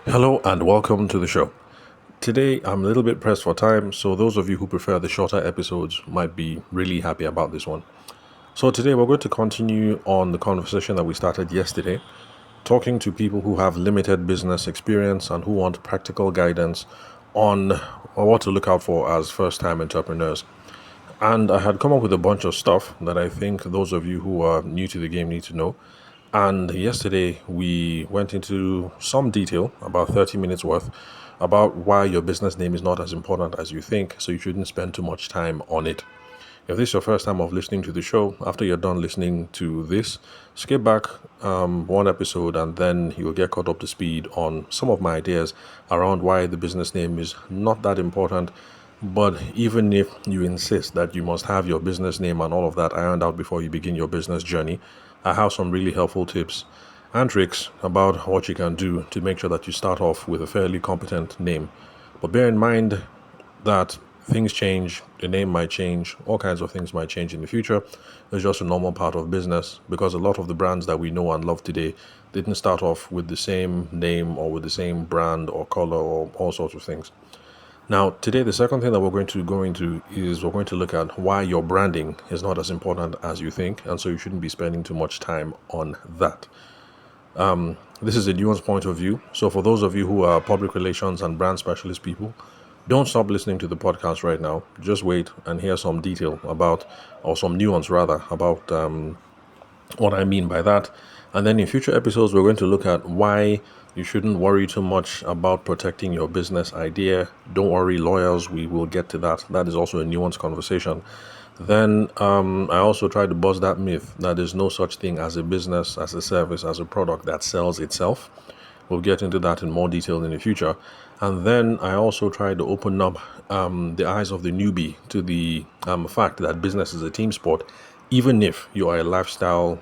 Hello and welcome to the show. Today I'm a little bit pressed for time, so those of you who prefer the shorter episodes might be really happy about this one. So today we're going to continue on the conversation that we started yesterday, talking to people who have limited business experience and who want practical guidance on what to look out for as first-time entrepreneurs. And I had come up with a bunch of stuff that I think those of you who are new to the game need to know. And yesterday we went into some detail, about 30 minutes worth, about why your business name is not as important as you think, so you shouldn't spend too much time on it. If this is your first time of listening to the show, after you're done listening to this, skip back one episode and then you'll get caught up to speed on some of my ideas around why the business name is not that important. But even if you insist that you must have your business name and all of that ironed out before you begin your business journey, I have some really helpful tips and tricks about what you can do to make sure that you start off with a fairly competent name. But bear in mind that things change, the name might change, all kinds of things might change in the future. It's just a normal part of business because a lot of the brands that we know and love today didn't start off with the same name or with the same brand or color or all sorts of things. Now, today, the second thing that we're going to go into is we're going to look at why your branding is not as important as you think, and so you shouldn't be spending too much time on that. This is a nuanced point of view. So, for those of you who are public relations and brand specialist people, don't stop listening to the podcast right now. Just wait and hear some detail about, or some nuance rather, about what I mean by that. And then in future episodes, we're going to look at why you shouldn't worry too much about protecting your business idea. Don't worry, lawyers, we will get to that. That is also a nuanced conversation. Then I also try to bust that myth that there's no such thing as a business, as a service, as a product that sells itself. We'll get into that in more detail in the future. And then I also try to open up the eyes of the newbie to the fact that business is a team sport, even if you are a lifestyle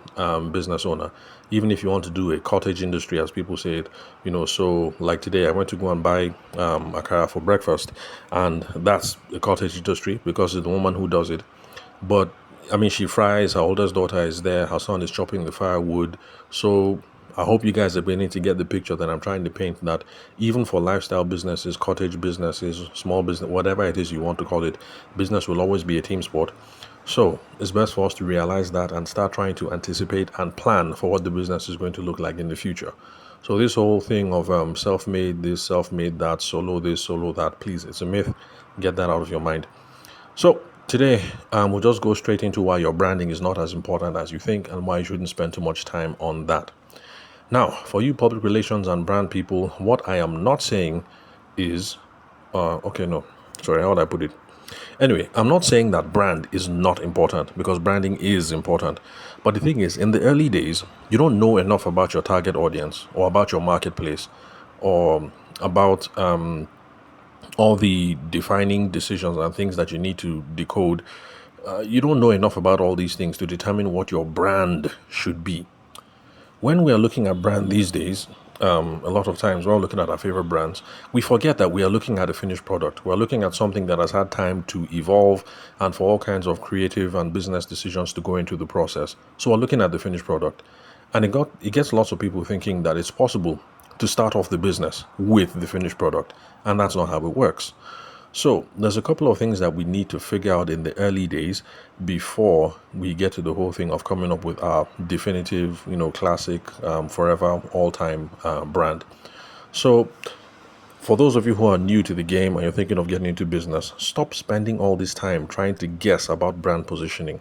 business owner, even if you want to do a cottage industry, as people say it, so like today, I went to go and buy akara for breakfast, and that's a cottage industry because it's the woman who does it. But I mean, she fries, her oldest daughter is there, her son is chopping the firewood. So I hope you guys are beginning to get the picture that I'm trying to paint, that even for lifestyle businesses, cottage businesses, small business, whatever it is you want to call it, business will always be a team sport. So it's best for us to realize that and start trying to anticipate and plan for what the business is going to look like in the future. So this whole thing of self-made this, self-made that, solo this, solo that, please, it's a myth. Get that out of your mind. So today, we'll just go straight into why your branding is not as important as you think and why you shouldn't spend too much time on that. Now, for you public relations and brand people, what I am not saying is, okay, no, sorry, how would I put it? Anyway, I'm not saying that brand is not important because branding is important. But the thing is, in the early days, you don't know enough about your target audience or about your marketplace or about all the defining decisions and things that you need to decode. You don't know enough about all these things to determine what your brand should be. When we are looking at brand these days, a lot of times we're looking at our favorite brands, we forget that we are looking at a finished product. We're looking at something that has had time to evolve and for all kinds of creative and business decisions to go into the process. So we're looking at the finished product. And it gets lots of people thinking that it's possible to start off the business with the finished product. And that's not how it works. So there's a couple of things that we need to figure out in the early days before we get to the whole thing of coming up with our definitive, classic, forever, all-time brand. So for those of you who are new to the game and you're thinking of getting into business, stop spending all this time trying to guess about brand positioning.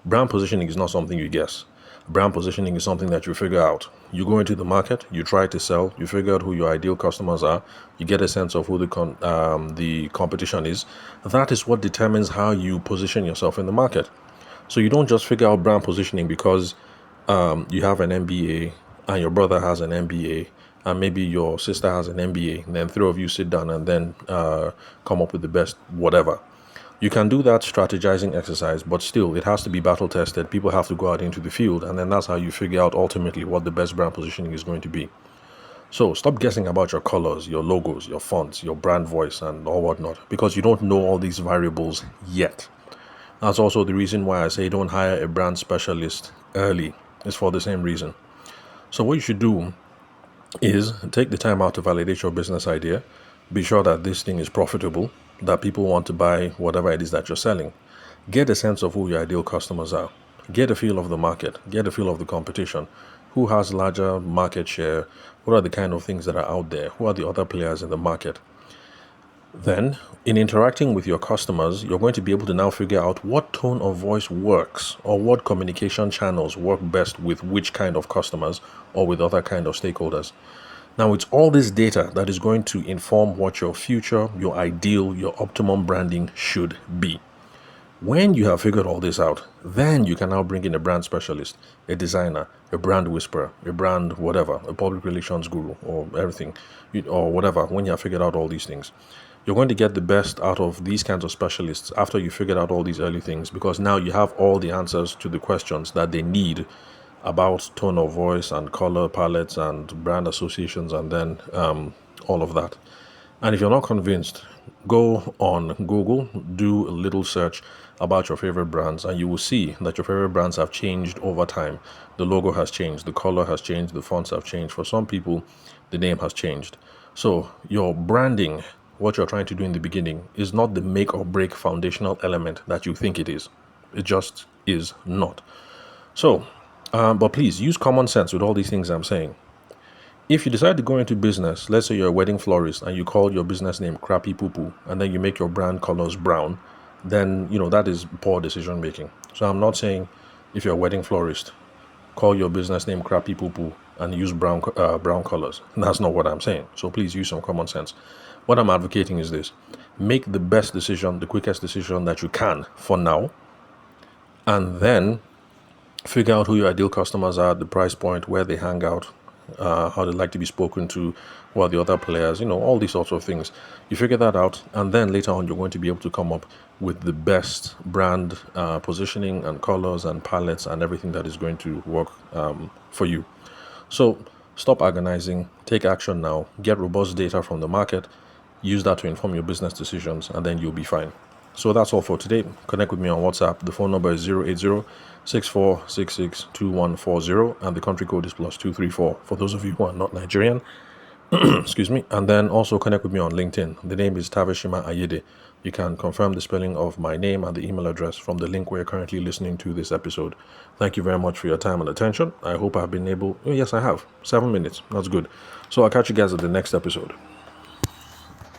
Brand positioning is not something you guess. Brand positioning is something that you figure out. You go into the market, you try to sell, you figure out who your ideal customers are, you get a sense of who the competition is. That is what determines how you position yourself in the market. So you don't just figure out brand positioning because you have an MBA and your brother has an MBA and maybe your sister has an MBA, and then three of you sit down and then come up with the best whatever. You can do that strategizing exercise, but still, it has to be battle tested. People have to go out into the field, and then that's how you figure out ultimately what the best brand positioning is going to be. So stop guessing about your colors, your logos, your fonts, your brand voice, and all whatnot, because you don't know all these variables yet. That's also the reason why I say don't hire a brand specialist early. It's for the same reason. So what you should do is take the time out to validate your business idea. Be sure that this thing is profitable, that people want to buy whatever it is that you're selling. Get a sense of who your ideal customers are. Get a feel of the market. Get a feel of the competition. Who has larger market share? What are the kind of things that are out there? Who are the other players in the market? Then, in interacting with your customers, you're going to be able to now figure out what tone of voice works or what communication channels work best with which kind of customers or with other kind of stakeholders. Now, it's all this data that is going to inform what your future, your ideal, your optimum branding should be. When you have figured all this out, then you can now bring in a brand specialist, a designer, a brand whisperer, a brand whatever, a public relations guru, or everything, or whatever. When you have figured out all these things, you're going to get the best out of these kinds of specialists after you figured out all these early things, because now you have all the answers to the questions that they need about tone of voice and color palettes and brand associations, and then all of that. And if you're not convinced, go on Google, do a little search about your favorite brands, and you will see that your favorite brands have changed over time. The logo has changed, the color has changed, the fonts have changed. For some people, the name has changed. So, your branding, what you're trying to do in the beginning, is not the make or break foundational element that you think it is. It just is not. So, but please use common sense with all these things I'm saying. If you decide to go into business, let's say you're a wedding florist and you call your business name Crappy Poo Poo, and then you make your brand colors brown, then that is poor decision making. So I'm not saying if you're a wedding florist, call your business name Crappy Poo Poo and use brown colors. That's not what I'm saying. So please use some common sense. What I'm advocating is this: make the best decision, the quickest decision that you can for now, and then figure out who your ideal customers are, the price point, where they hang out, how they like to be spoken to, who are the other players, all these sorts of things. You figure that out, and then later on, you're going to be able to come up with the best brand positioning and colors and palettes and everything that is going to work for you. So stop agonizing, take action now, get robust data from the market, use that to inform your business decisions, and then you'll be fine. So that's all for today. Connect with me on WhatsApp. The phone number is 080-6466-2140, and the country code is +234 for those of you who are not Nigerian. Excuse me. And then also connect with me on LinkedIn. The name is Tavishima Ayede. You can confirm the spelling of my name and the email address from the link where you're currently listening to this episode. Thank you very much for your time and attention. I hope I've been able... Oh, yes, I have. 7 minutes. That's good. So I'll catch you guys at the next episode.